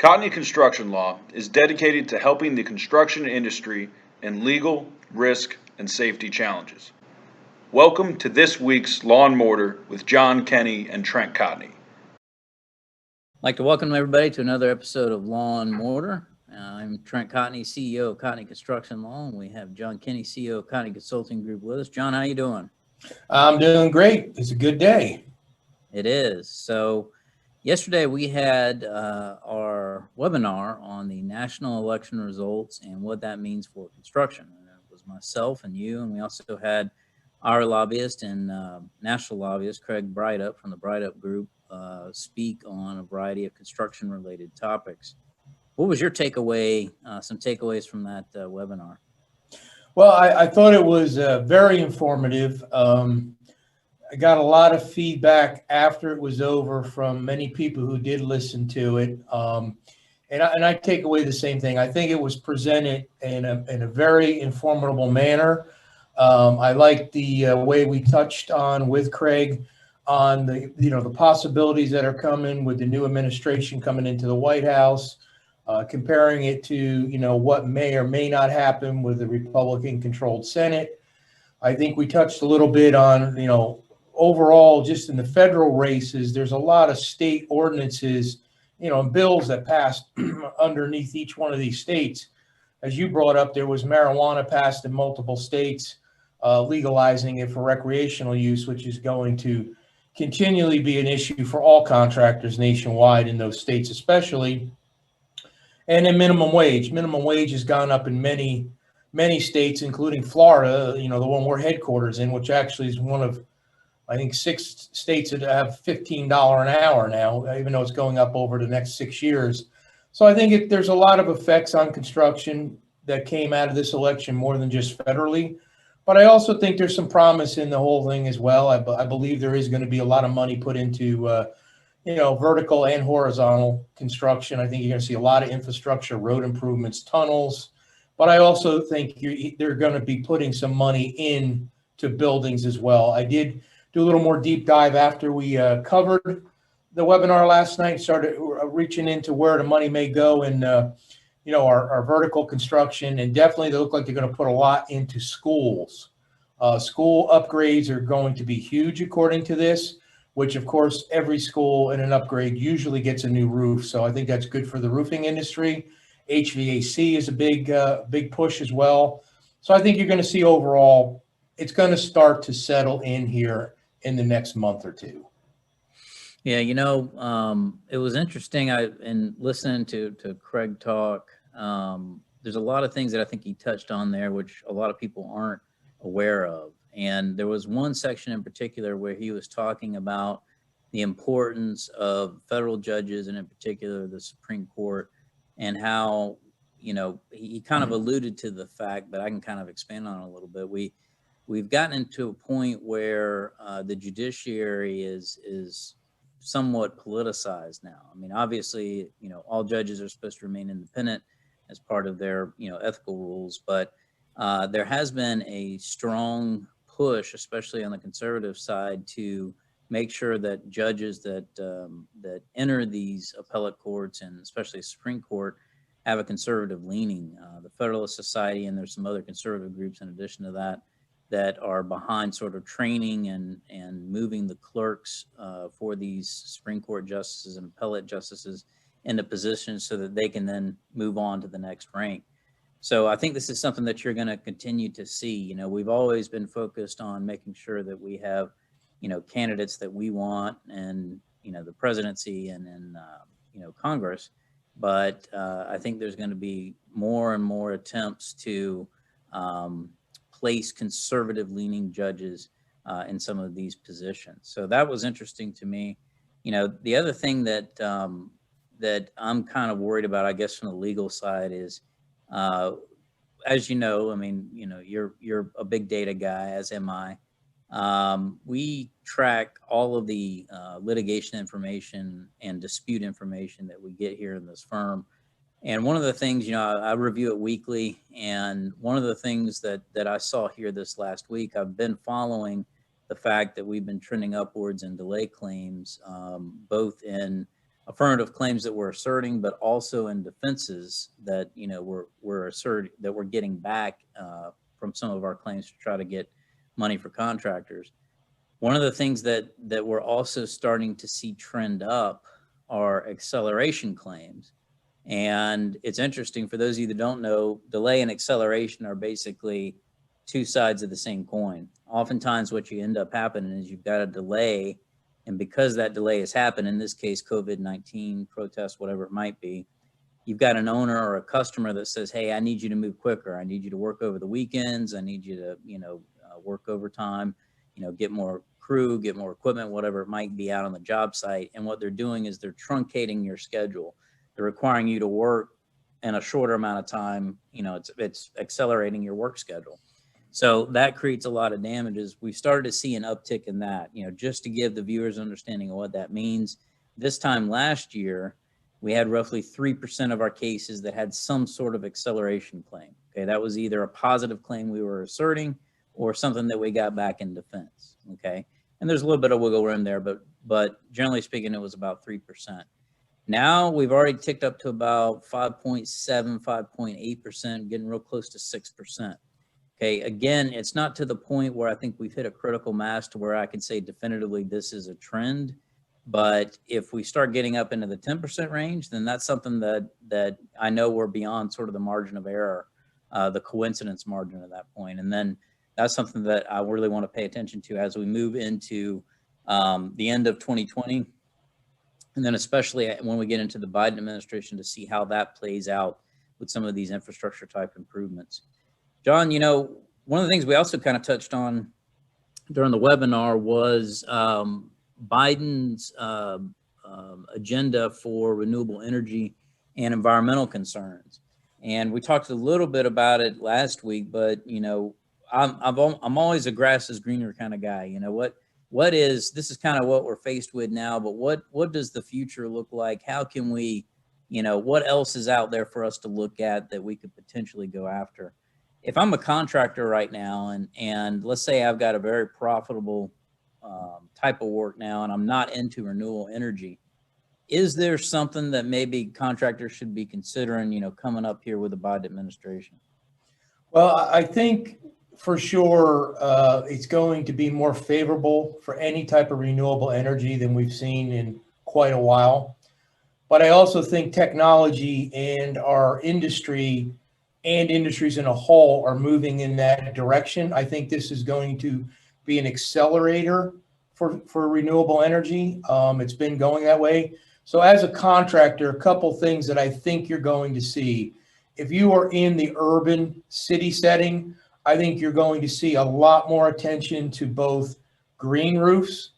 Cottony Construction Law is dedicated to helping the construction industry in legal, risk, and safety challenges. Welcome to this week's Law and Mortar with John Kenny and Trent Cottony. I'd like to welcome everybody to another episode of Law and Mortar. I'm Trent Cottony, CEO of Cottony Construction Law, and we have John Kenny, CEO of Cottony Consulting Group with us. John, how you doing? I'm doing great. It's a good day. It is. So yesterday we had our webinar on the national election results and what that means for construction. And it was myself and you, and we also had our lobbyist and national lobbyist, Craig Breitup from the Breitup Group, speak on a variety of construction-related topics. What was your takeaway, some takeaways from that webinar? Well, I thought it was very informative. I got a lot of feedback after it was over from many people who did listen to it. And I take away the same thing. I think it was presented in a very informative manner. I liked the way we touched on with Craig on the possibilities that are coming with the new administration coming into the White House. Comparing it to, what may or may not happen with the Republican-controlled Senate. I think we touched a little bit on, overall, just in the federal races, there's a lot of state ordinances, and bills that passed underneath each one of these states. As you brought up, there was marijuana passed in multiple states, legalizing it for recreational use, which is going to continually be an issue for all contractors nationwide in those states, especially. And then minimum wage. Minimum wage has gone up in many, many states, including Florida, the one we're headquarters in, which actually is one of, I think, 6 states that have $15 an hour now, even though it's going up over the next 6 years. So I think there's a lot of effects on construction that came out of this election more than just federally. But I also think there's some promise in the whole thing as well. I believe there is going to be a lot of money put into vertical and horizontal construction. I think you're going to see a lot of infrastructure, road improvements, tunnels. But I also think they're going to be putting some money into buildings as well. I did do a little more deep dive after we covered the webinar last night, started reaching into where the money may go in, our vertical construction. And definitely they look like they're going to put a lot into schools. School upgrades are going to be huge according to this, which of course every school in an upgrade usually gets a new roof. So I think that's good for the roofing industry. HVAC is a big push as well. So I think you're going to see overall, it's going to start to settle in here in the next month or two. Yeah, it was interesting. In listening to Craig talk, there's a lot of things that I think he touched on there, which a lot of people aren't aware of. And there was one section in particular where he was talking about the importance of federal judges, and in particular the Supreme Court, and how, he kind of alluded to the fact, but I can kind of expand on it a little bit. We've gotten into a point where the judiciary is somewhat politicized now. I mean, obviously, all judges are supposed to remain independent as part of their, ethical rules, but there has been a strong push, especially on the conservative side, to make sure that judges that enter these appellate courts, and especially Supreme Court, have a conservative leaning. The Federalist Society, and there's some other conservative groups in addition to that are behind sort of training and moving the clerks for these Supreme Court justices and appellate justices into positions so that they can then move on to the next rank. So I think this is something that you're going to continue to see. We've always been focused on making sure that we have, candidates that we want, and, the presidency and Congress. But I think there's going to be more and more attempts to place conservative-leaning judges in some of these positions. So that was interesting to me. The other thing that I'm kind of worried about, I guess, from the legal side is, as you're a big data guy, as am I. We track all of the litigation information and dispute information that we get here in this firm. And one of the things, I review it weekly. And one of the things that I saw here this last week, I've been following the fact that we've been trending upwards in delay claims, both in affirmative claims that we're asserting, but also in defenses that, we're getting back from some of our claims to try to get money for contractors. One of the things that we're also starting to see trend up are acceleration claims. And it's interesting, for those of you that don't know, delay and acceleration are basically two sides of the same coin. Oftentimes what you end up happening is you've got a delay, and because that delay has happened, in this case, COVID-19, protests, whatever it might be, you've got an owner or a customer that says, hey, I need you to move quicker. I need you to work over the weekends. I need you to, work overtime, get more crew, get more equipment, whatever it might be out on the job site. And what they're doing is they're truncating your schedule. They're requiring you to work in a shorter amount of time. It's accelerating your work schedule. So that creates a lot of damages. We've started to see an uptick in that, just to give the viewers understanding of what that means. This time last year, we had roughly 3% of our cases that had some sort of acceleration claim. Okay, that was either a positive claim we were asserting or something that we got back in defense. Okay, and there's a little bit of wiggle room there, but generally speaking, it was about 3%. Now we've already ticked up to about 5.7, 5.8%, getting real close to 6%. Okay, again, it's not to the point where I think we've hit a critical mass to where I can say definitively this is a trend. But if we start getting up into the 10% range, then that's something that I know we're beyond sort of the margin of error, the coincidence margin at that point. And then that's something that I really want to pay attention to as we move into the end of 2020. And then especially when we get into the Biden administration, to see how that plays out with some of these infrastructure type improvements. John, one of the things we also kind of touched on during the webinar was Biden's agenda for renewable energy and environmental concerns. And we talked a little bit about it last week, but, I'm always a grass is greener kind of guy. This is kind of what we're faced with now, but what does the future look like? How can we, what else is out there for us to look at that we could potentially go after? If I'm a contractor right now, and let's say I've got a very profitable type of work now, and I'm not into renewable energy, is there something that maybe contractors should be considering, coming up here with the Biden administration? Well, I think for sure it's going to be more favorable for any type of renewable energy than we've seen in quite a while. But I also think technology and our industry and industries in a whole are moving in that direction. I think this is going to be an accelerator for renewable energy. It's been going that way. So as a contractor, a couple things that I think you're going to see. If you are in the urban city setting, I think you're going to see a lot more attention to both green roofs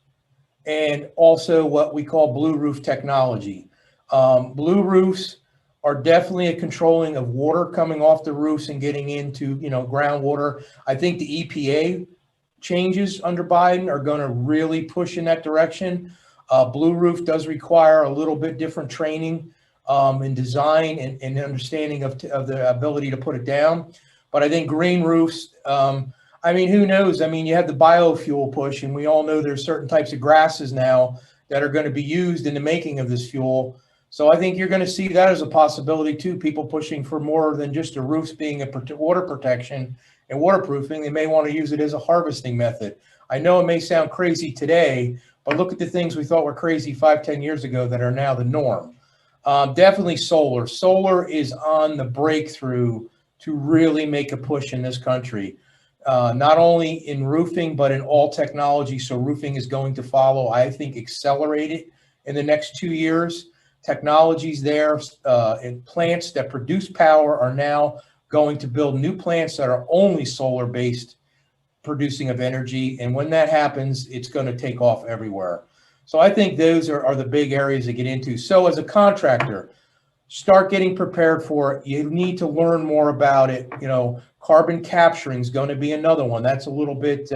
and also what we call blue roof technology. Blue roofs are definitely a controlling of water coming off the roofs and getting into, groundwater. I think the EPA changes under Biden are going to really push in that direction. Blue roof does require a little bit different training in design and understanding of the ability to put it down. But I think green roofs, who knows? You have the biofuel push, and we all know there's certain types of grasses now that are going to be used in the making of this fuel. So I think you're going to see that as a possibility too. People pushing for more than just the roofs being a water protection and waterproofing. They may want to use it as a harvesting method. I know it may sound crazy today, but look at the things we thought were crazy 5-10 years ago that are now the norm. Definitely solar. Solar is on the breakthrough to really make a push in this country, not only in roofing, but in all technology. So roofing is going to follow, I think, accelerate it in the next 2 years. Technologies there and plants that produce power are now going to build new plants that are only solar based producing of energy. And when that happens, it's going to take off everywhere. So I think those are the big areas to get into. So as a contractor, start getting prepared for it. You need to learn more about it. Carbon capturing is going to be another one. That's a little bit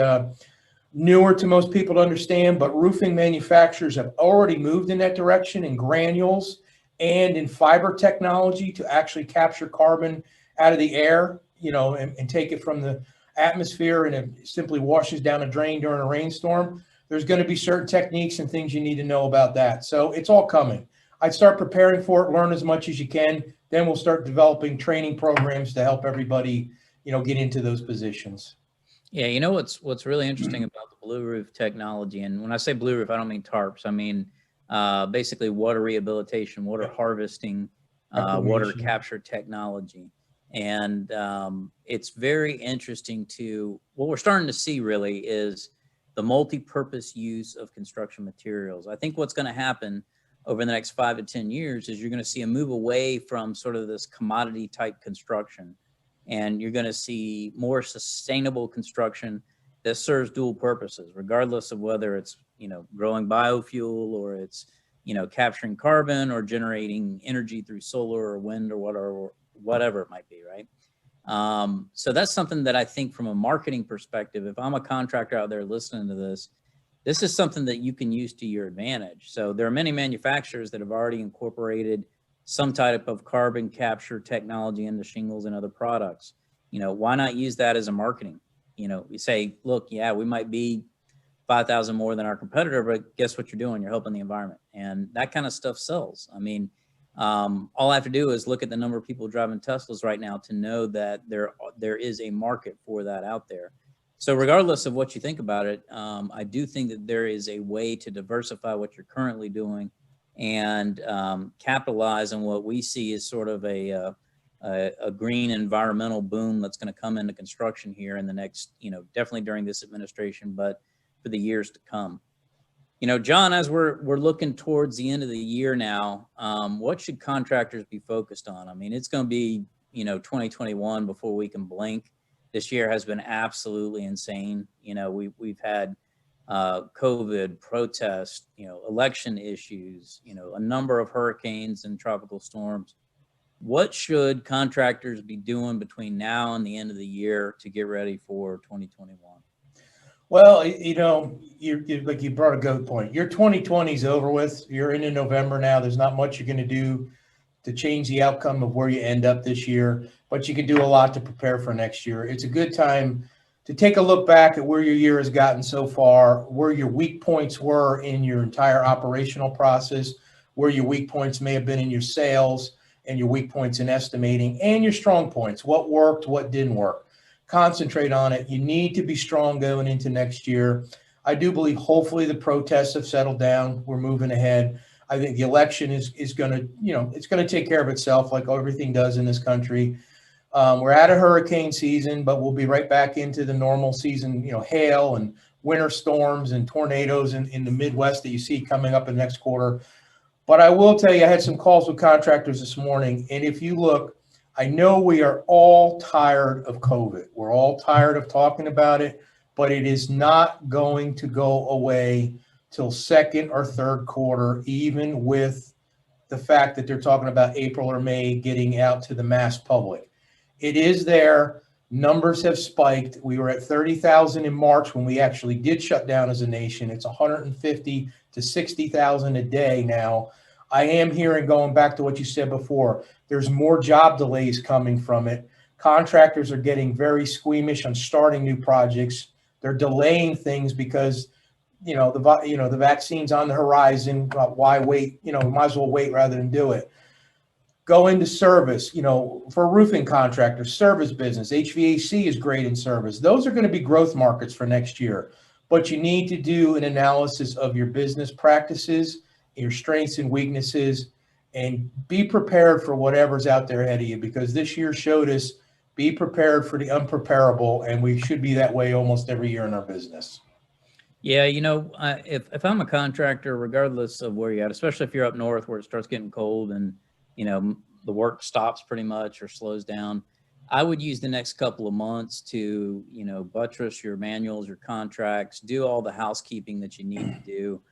newer to most people to understand, but roofing manufacturers have already moved in that direction in granules and in fiber technology to actually capture carbon out of the air, and take it from the atmosphere, and it simply washes down a drain during a rainstorm. There's going to be certain techniques and things you need to know about that. So it's all coming. I'd start preparing for it, learn as much as you can. Then we'll start developing training programs to help everybody, get into those positions. Yeah, you know what's really interesting about the blue roof technology, and when I say blue roof, I don't mean tarps. I mean basically water rehabilitation, water harvesting, water Reclamation. capture technology, and it's very interesting to what we're starting to see really is the multi-purpose use of construction materials. I think what's going to happen over the next 5 to 10 years is you're going to see a move away from sort of this commodity type construction, and you're going to see more sustainable construction that serves dual purposes, regardless of whether it's growing biofuel or it's capturing carbon or generating energy through solar or wind or whatever it might be, right? So that's something that I think from a marketing perspective, if I'm a contractor out there listening to this is something that you can use to your advantage. So there are many manufacturers that have already incorporated some type of carbon capture technology into shingles and other products. Why not use that as a marketing? We say, look, yeah, we might be 5,000 more than our competitor, but guess what you're doing? You're helping the environment, and that kind of stuff sells. I mean, all I have to do is look at the number of people driving Teslas right now to know that there is a market for that out there. So regardless of what you think about it, I do think that there is a way to diversify what you're currently doing and capitalize on what we see as sort of a green environmental boom that's going to come into construction here in the next, definitely during this administration, but for the years to come. John, as we're looking towards the end of the year now, what should contractors be focused on? I mean, it's going to be, 2021 before we can blink. This year has been absolutely insane. We've had COVID, protests, election issues, a number of hurricanes and tropical storms. What should contractors be doing between now and the end of the year to get ready for 2021? Well, you brought a good point. Your 2020 is over with. You're into November now. There's not much you're going to do to change the outcome of where you end up this year, but you can do a lot to prepare for next year. It's a good time to take a look back at where your year has gotten so far, where your weak points were in your entire operational process, where your weak points may have been in your sales and your weak points in estimating, and your strong points, what worked, what didn't work. Concentrate on it. You need to be strong going into next year. I do believe hopefully the protests have settled down. We're moving ahead. I think the election is going to, it's going to take care of itself like everything does in this country. We're out of hurricane season, but we'll be right back into the normal season, hail and winter storms and tornadoes in the Midwest that you see coming up in the next quarter. But I will tell you, I had some calls with contractors this morning, and if you look, I know we are all tired of COVID. We're all tired of talking about it, but it is not going to go away till second or third quarter, even with the fact that they're talking about April or May getting out to the mass public. It is there. Numbers have spiked. We were at 30,000 in March when we actually did shut down as a nation. It's 150 to 60,000 a day now. I am hearing, going back to what you said before, there's more job delays coming from it. Contractors are getting very squeamish on starting new projects. They're delaying things because, the vaccine's on the horizon. Why wait? Might as well wait rather than do it. Go into service, for roofing contractors, service business, HVAC is great in service. Those are going to be growth markets for next year. But you need to do an analysis of your business practices, your strengths and weaknesses, and be prepared for whatever's out there ahead of you, because this year showed us be prepared for the unpreparable, and we should be that way almost every year in our business. Yeah, if I'm a contractor, regardless of where you're at, especially if you're up north where it starts getting cold and, the work stops pretty much or slows down, I would use the next couple of months to, buttress your manuals, your contracts, do all the housekeeping that you need to do.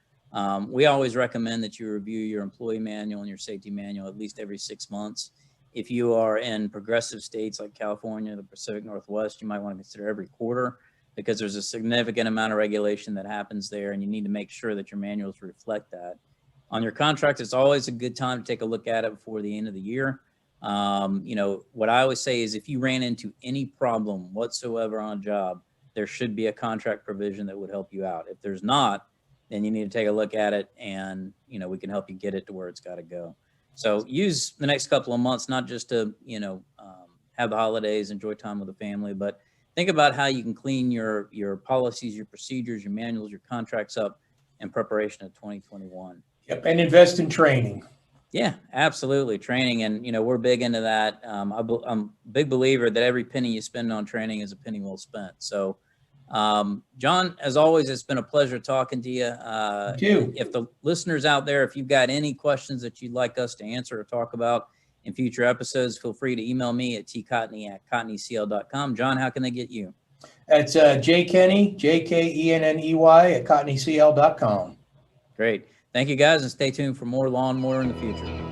We always recommend that you review your employee manual and your safety manual at least every 6 months. If you are in progressive states like California, the Pacific Northwest, you might want to consider every quarter, because there's a significant amount of regulation that happens there, and you need to make sure that your manuals reflect that. On your contracts, it's always a good time to take a look at it before the end of the year. What I always say is if you ran into any problem whatsoever on a job, there should be a contract provision that would help you out. If there's not, then you need to take a look at it, and we can help you get it to where it's got to go. So use the next couple of months not just to have the holidays, enjoy time with the family, but think about how you can clean your policies, your procedures, your manuals, your contracts up in preparation of 2021. Yep, and invest in training. Yeah, absolutely. Training. And, we're big into that. I'm a big believer that every penny you spend on training is a penny well spent. So, John, as always, it's been a pleasure talking to you. Thank you. If the listeners out there, if you've got any questions that you'd like us to answer or talk about in future episodes, feel free to email me at tcotney@cotneycl.com. John, how can they get you? That's jkenney, jkenney @cotneycl.com. Great. Thank you, guys, and stay tuned for more Lawn Mower in the future.